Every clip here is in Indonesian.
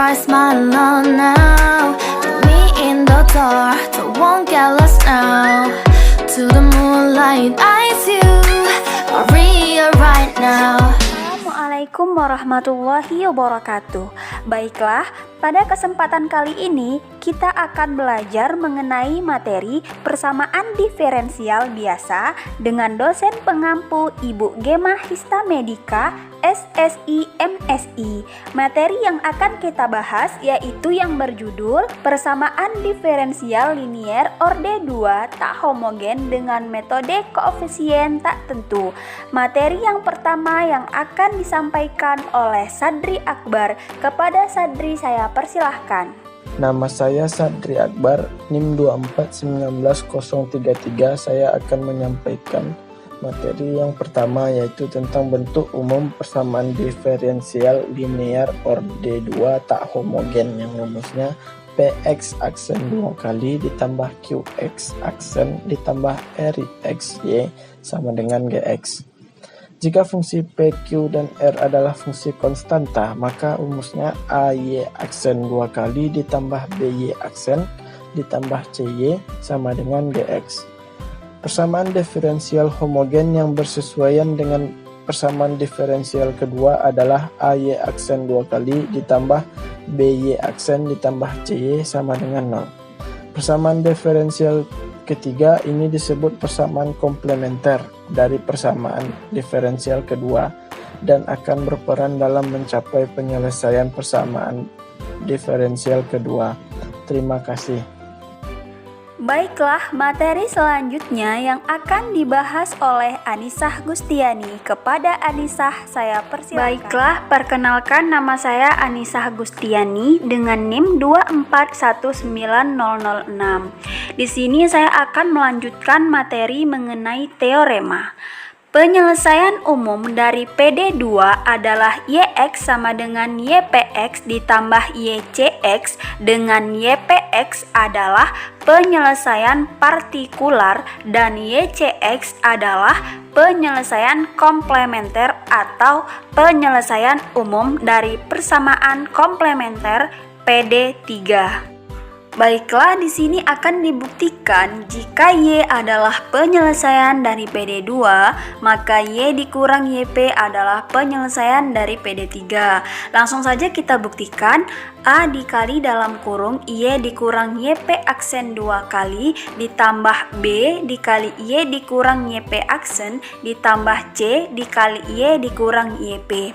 bright smile on now. Put me in the dark, so won't get lost now. To the moonlight, eyes you, Maria right now. Assalamualaikum warahmatullahi wabarakatuh. Baiklah, pada kesempatan kali ini kita akan belajar mengenai materi persamaan diferensial biasa dengan dosen pengampu Ibu Gemma Histamedika, SSI MSI. Materi yang akan kita bahas yaitu yang berjudul persamaan diferensial linier orde 2 tak homogen dengan metode koefisien tak tentu. Materi yang pertama yang akan disampaikan oleh Sadri Akbar. Kepada Sadri saya persilahkan. Nama saya Sadri Akbar, NIM 2419033. Saya akan menyampaikan materi yang pertama yaitu tentang bentuk umum persamaan diferensial linear orde 2 tak homogen yang rumusnya Px aksen 2 kali ditambah Qx aksen ditambah Rxy sama dengan Gx. Jika fungsi P, Q, dan R adalah fungsi konstanta, maka rumusnya AY aksen 2 kali ditambah BY aksen ditambah CY sama dengan GX. Persamaan diferensial homogen yang bersesuaian dengan persamaan diferensial kedua adalah AY aksen 2 kali ditambah BY aksen ditambah CY sama dengan 0. Persamaan diferensial ketiga ini disebut persamaan komplementer dari persamaan diferensial kedua dan akan berperan dalam mencapai penyelesaian persamaan diferensial kedua. Terima kasih. Baiklah, materi selanjutnya yang akan dibahas oleh Anisah Gustiani. Kepada Anisah saya persilakan. Baiklah, perkenalkan nama saya Anisah Gustiani dengan NIM 2419006. Di sini saya akan melanjutkan materi mengenai teorema. Penyelesaian umum dari PD2 adalah YX sama dengan YPX ditambah YCX dengan YPX adalah penyelesaian partikular dan YCX adalah penyelesaian komplementer atau penyelesaian umum dari persamaan komplementer PD3. Baiklah, di sini akan dibuktikan jika Y adalah penyelesaian dari PD2, maka Y dikurang YP adalah penyelesaian dari PD3. Langsung saja kita buktikan. A dikali dalam kurung Y dikurang YP aksen 2 kali ditambah B dikali Y dikurang YP aksen ditambah C dikali Y dikurang YP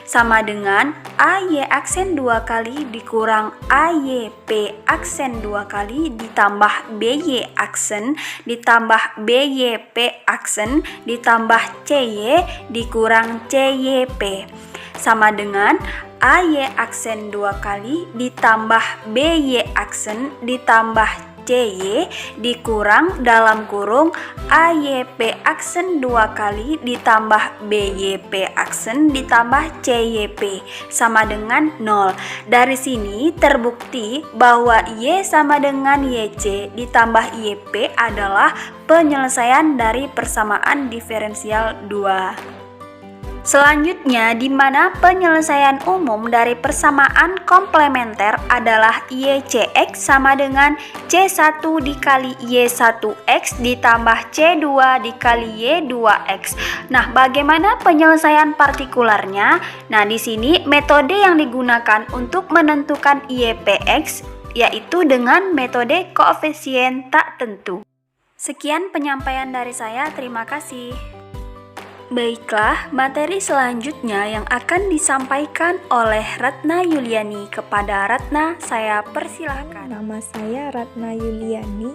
sama dengan AY aksen 2 kali dikurang AYP aksen 2 kali ditambah BY aksen ditambah BYP aksen ditambah CY dikurang CYP sama dengan AY aksen 2 kali ditambah BY aksen ditambah CY dikurang dalam kurung AYP aksen 2 kali ditambah BYP aksen ditambah CYP sama dengan 0. Dari sini terbukti bahwa Y sama dengan YC ditambah YP adalah penyelesaian dari persamaan diferensial 2. Selanjutnya, di mana penyelesaian umum dari persamaan komplementer adalah YCX sama dengan C1 dikali Y1X ditambah C2 dikali Y2X. Nah, bagaimana penyelesaian partikularnya? Nah, di sini metode yang digunakan untuk menentukan YPX yaitu dengan metode koefisien tak tentu. Sekian penyampaian dari saya, terima kasih. Baiklah, materi selanjutnya yang akan disampaikan oleh Ratna Yuliani. Kepada Ratna, saya persilahkan. Nama saya Ratna Yuliani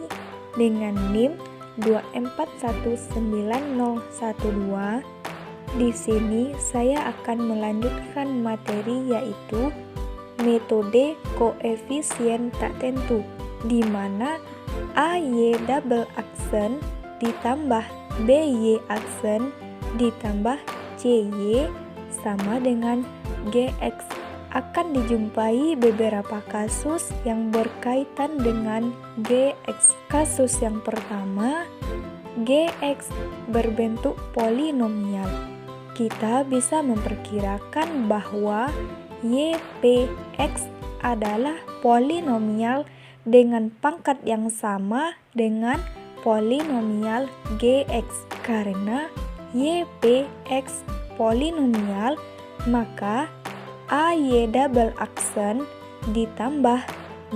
dengan NIM 2419012. Di sini saya akan melanjutkan materi yaitu metode koefisien tak tentu, di mana AY double aksen ditambah BY aksen ditambah CY sama dengan GX. Akan dijumpai beberapa kasus yang berkaitan dengan GX. Kasus yang pertama, GX berbentuk polinomial. Kita bisa memperkirakan bahwa YPX adalah polinomial dengan pangkat yang sama dengan polinomial Gx. Karena Ypx polinomial, maka AY double aksen ditambah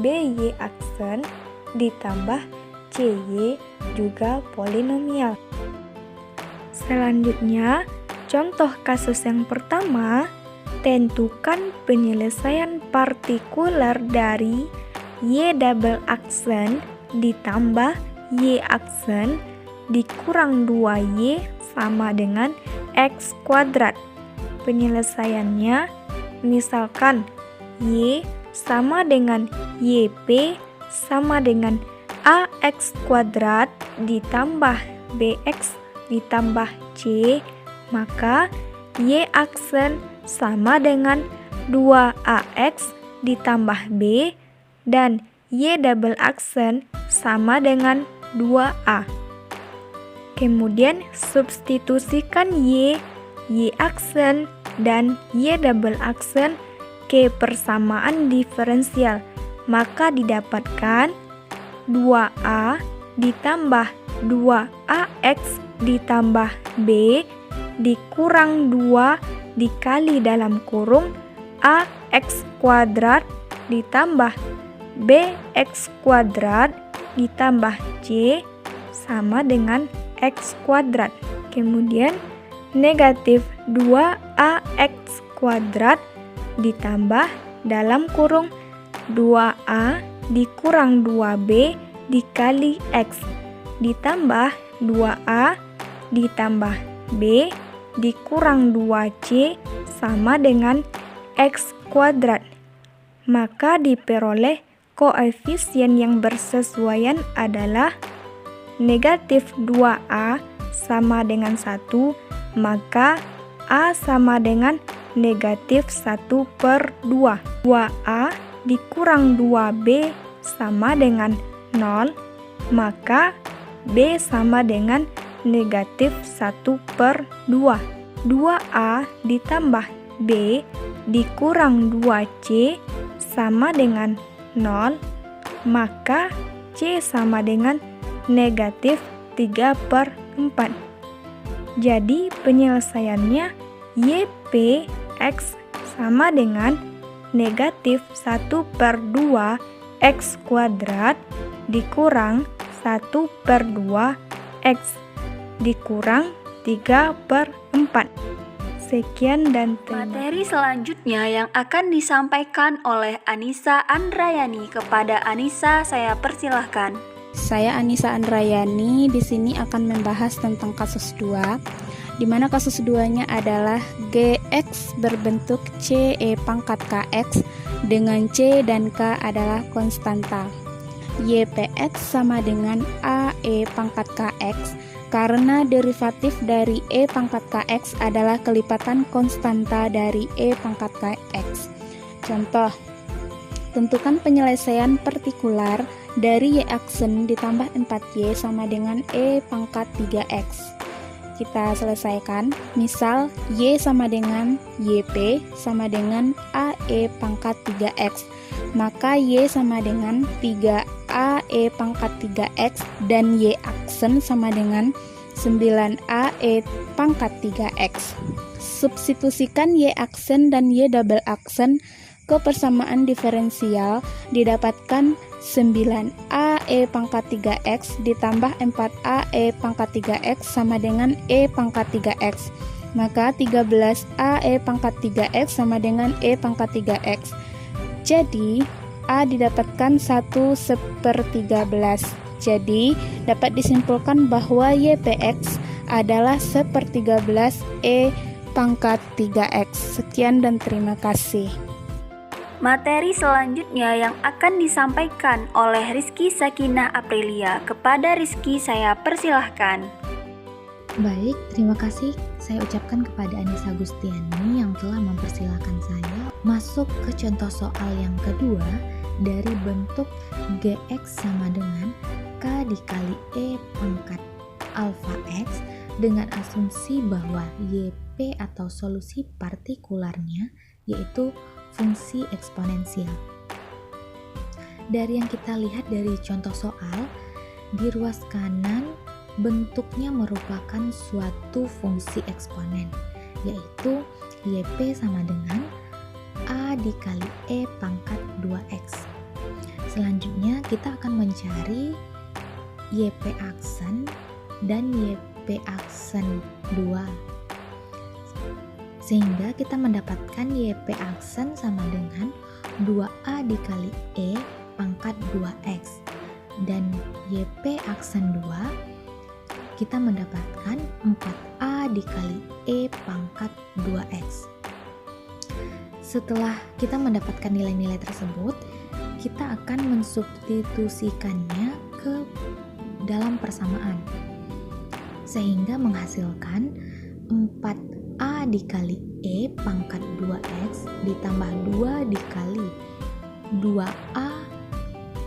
BY aksen ditambah CY juga polinomial. Selanjutnya, contoh kasus yang pertama, tentukan penyelesaian partikular dari Y double aksen ditambah Y aksen dikurang 2Y sama dengan X kuadrat. Penyelesaiannya, misalkan Y sama dengan YP sama dengan AX kuadrat ditambah BX ditambah C, maka Y aksen sama dengan 2AX ditambah B dan Y double aksen sama dengan 2A. Kemudian substitusikan Y aksen dan Y double aksen ke persamaan diferensial, maka didapatkan 2A ditambah 2AX ditambah B dikurang 2 dikali dalam kurung AX kuadrat ditambah BX kuadrat ditambah C sama dengan X kuadrat. Kemudian negatif 2AX kuadrat ditambah dalam kurung 2A dikurang 2B dikali X ditambah 2A ditambah B dikurang 2C sama dengan X kuadrat. Maka diperoleh koefisien yang bersesuaian adalah negatif 2A sama dengan 1, maka A sama dengan negatif 1/2. 2A dikurang 2B sama dengan 0, maka B sama dengan negatif 1/2. 2A ditambah B dikurang 2C sama dengan 0, maka C sama dengan negatif 3/4. Jadi penyelesaiannya YPX sama dengan negatif 1/2 X kuadrat dikurang 1/2 X dikurang 3/4. Sekian dan terima kasih. Materi selanjutnya yang akan disampaikan oleh Anissa Andrayani. Kepada Anissa saya persilahkan. Saya Anissa Andrayani di sini akan membahas tentang kasus 2, di mana kasus 2-nya adalah Gx berbentuk CE pangkat Kx dengan C dan K adalah konstanta. Ypx sama dengan AE pangkat Kx karena derivatif dari E pangkat Kx adalah kelipatan konstanta dari E pangkat Kx. Contoh, tentukan penyelesaian partikular dari Y aksen ditambah 4Y sama dengan E pangkat 3X. Kita selesaikan. Misal, Y sama dengan YP sama dengan AE pangkat 3X. Maka Y sama dengan 3AE pangkat 3X dan Y aksen sama dengan 9AE pangkat 3X. Substitusikan Y aksen dan Y double aksen ke persamaan diferensial, didapatkan 9AE pangkat 3X ditambah 4AE pangkat 3X sama dengan E pangkat 3X. Maka 13AE pangkat 3X sama dengan E pangkat 3X. Jadi A didapatkan 1/13. Jadi dapat disimpulkan bahwa YPX adalah 1/13 E pangkat 3X. Sekian dan terima kasih. Materi selanjutnya yang akan disampaikan oleh Rizky Sakinah Aprilia. Kepada Rizky saya persilahkan. Baik, terima kasih saya ucapkan kepada Anissa Gustiani yang telah mempersilahkan saya masuk ke contoh soal yang kedua dari bentuk Gx sama dengan K dikali E pangkat alpha X dengan asumsi bahwa YP atau solusi partikularnya yaitu fungsi eksponensial. Dari yang kita lihat dari contoh soal, di ruas kanan bentuknya merupakan suatu fungsi eksponen, yaitu YP sama dengan A dikali E pangkat 2X. Selanjutnya kita akan mencari YP aksen dan YP aksen 2, sehingga kita mendapatkan YP aksen sama dengan 2A dikali E pangkat 2X, dan YP aksen 2 kita mendapatkan 4A dikali E pangkat 2X. Setelah kita mendapatkan nilai-nilai tersebut, kita akan mensubstitusikannya ke dalam persamaan, sehingga menghasilkan 4A dikali E pangkat 2X ditambah 2 dikali 2A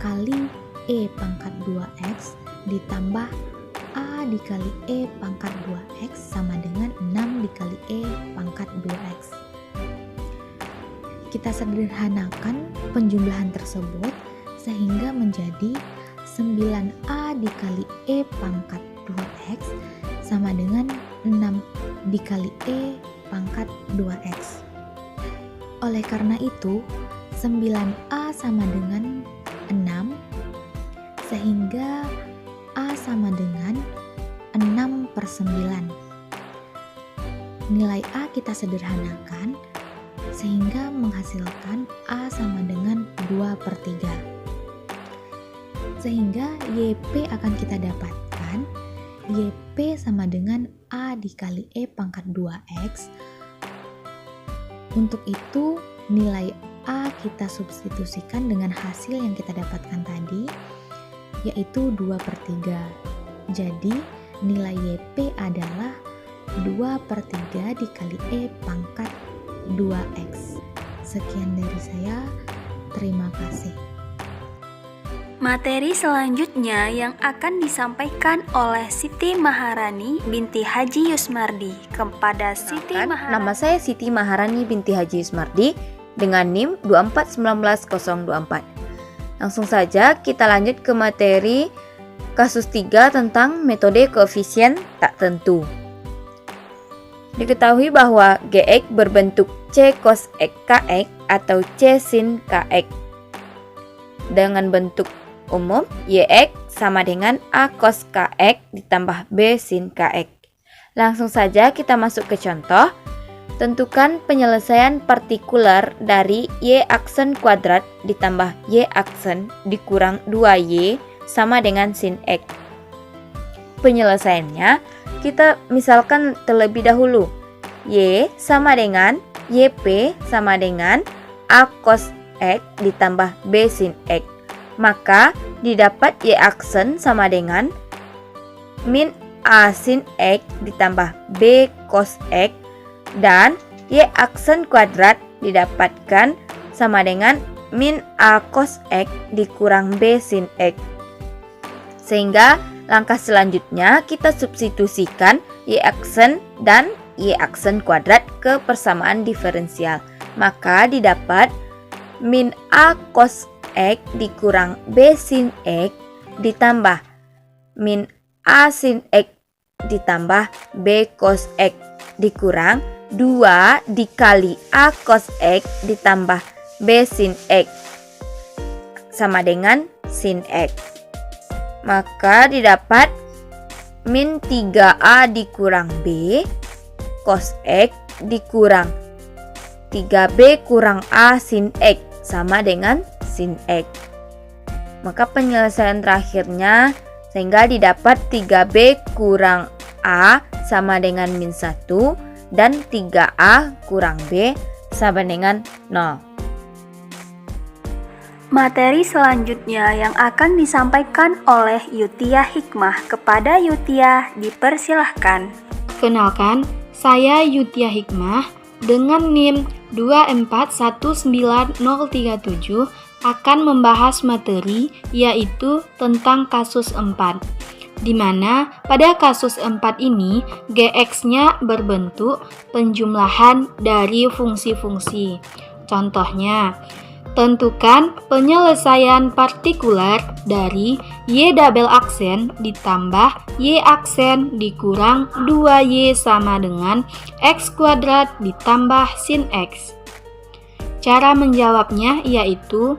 kali E pangkat 2X ditambah A dikali E pangkat 2X sama dengan 6 dikali E pangkat 2X. Kita sederhanakan penjumlahan tersebut sehingga menjadi 9A dikali E pangkat 2X sama dengan 6 dikali E pangkat 2X. Oleh karena itu, 9A sama dengan 6, sehingga A sama dengan 6/9. Nilai A kita sederhanakan sehingga menghasilkan A sama dengan 2/3. Sehingga YP akan kita dapatkan YP sama dengan A dikali E pangkat 2X. Untuk itu nilai A kita substitusikan dengan hasil yang kita dapatkan tadi, yaitu 2/3. Jadi nilai YP adalah 2/3 dikali E pangkat 2X. Sekian dari saya, terima kasih. Materi selanjutnya yang akan disampaikan oleh Siti Maharani binti Haji Yusmardi kepada Siti Maharani. Nama saya Siti Maharani binti Haji Yusmardi dengan NIM 2419024. Langsung saja kita lanjut ke materi kasus 3 tentang metode koefisien tak tentu. Diketahui bahwa Gx berbentuk C cos X Kx atau C sin Kx. Dengan bentuk umum, Yx sama dengan A cos Kx ditambah B sin Kx. Langsung saja kita masuk ke contoh. Tentukan penyelesaian partikular dari Y aksen kuadrat ditambah Y aksen dikurang 2Y sama dengan sin X. Penyelesaiannya kita misalkan terlebih dahulu. Y sama dengan YP sama dengan A cos X ditambah B sin X. Maka didapat Y aksen sama dengan min A sin X ditambah B cos X, dan Y aksen kuadrat didapatkan sama dengan min A cos X dikurang B sin X. Sehingga langkah selanjutnya kita substitusikan Y aksen dan Y aksen kuadrat ke persamaan diferensial. Maka didapat min A cos X dikurang B sin X ditambah min A sin X ditambah B cos X dikurang 2 dikali A cos X ditambah B sin X sama dengan sin X. Maka didapat min 3A dikurang B cos X dikurang 3B kurang A sin X sama dengan sin X. Maka penyelesaian terakhirnya sehingga didapat 3B kurang A sama dengan min 1 dan 3A kurang B sama dengan 0. Materi selanjutnya yang akan disampaikan oleh Yutia Hikmah. Kepada Yutia dipersilahkan. Kenalkan, saya Yutia Hikmah dengan NIM 2419037 akan membahas materi yaitu tentang kasus 4. Di mana pada kasus 4 ini Gx-nya berbentuk penjumlahan dari fungsi-fungsi. Contohnya, Tentukan penyelesaian partikular dari Y double aksen ditambah Y aksen dikurang 2Y sama dengan X kuadrat ditambah sin X. Cara menjawabnya yaitu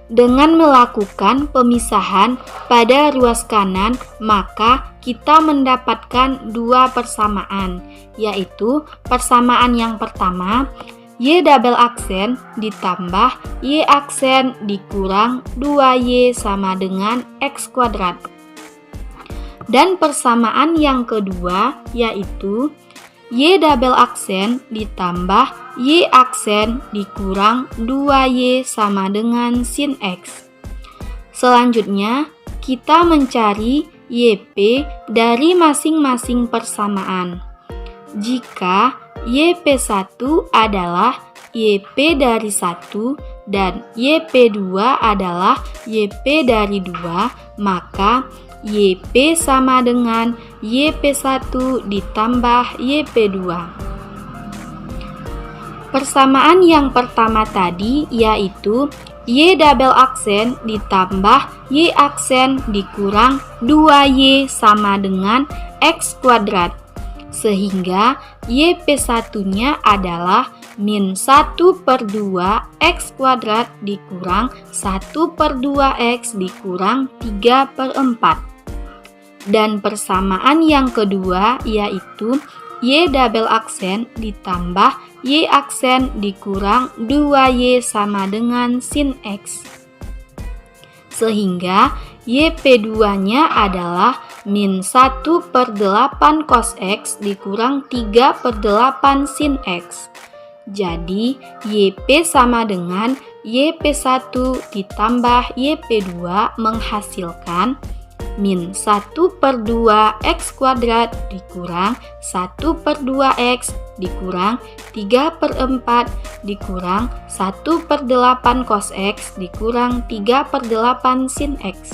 dengan melakukan pemisahan pada ruas kanan, maka kita mendapatkan dua persamaan, yaitu persamaan yang pertama Y double aksen ditambah Y aksen dikurang 2Y sama dengan X kuadrat. Dan persamaan yang kedua yaitu Y double aksen ditambah Y aksen dikurang 2Y sama dengan sin X. Selanjutnya, kita mencari YP dari masing-masing persamaan. Jika YP1 adalah YP dari 1 dan YP2 adalah YP dari 2, maka YP sama dengan YP1 ditambah YP2. Persamaan yang pertama tadi yaitu Y double aksen ditambah Y aksen dikurang 2Y sama dengan X kuadrat. Sehingga YP1-nya adalah min 1/2 X kuadrat dikurang 1/2X dikurang 3/4. Dan persamaan yang kedua yaitu Y double aksen ditambah Y aksen dikurang 2Y sama dengan sin X. Sehingga YP2-nya adalah min 1/8 cos X dikurang 3/8 sin X. Jadi, YP sama dengan YP1 ditambah YP2 menghasilkan min 1/2 X kuadrat dikurang 1/2X dikurang 3/4 dikurang 1/8 cos X dikurang 3/8 sin X.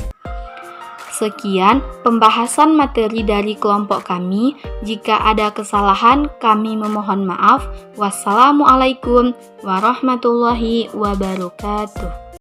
Sekian pembahasan materi dari kelompok kami. Jika ada kesalahan, kami memohon maaf. Wassalamualaikum warahmatullahi wabarakatuh.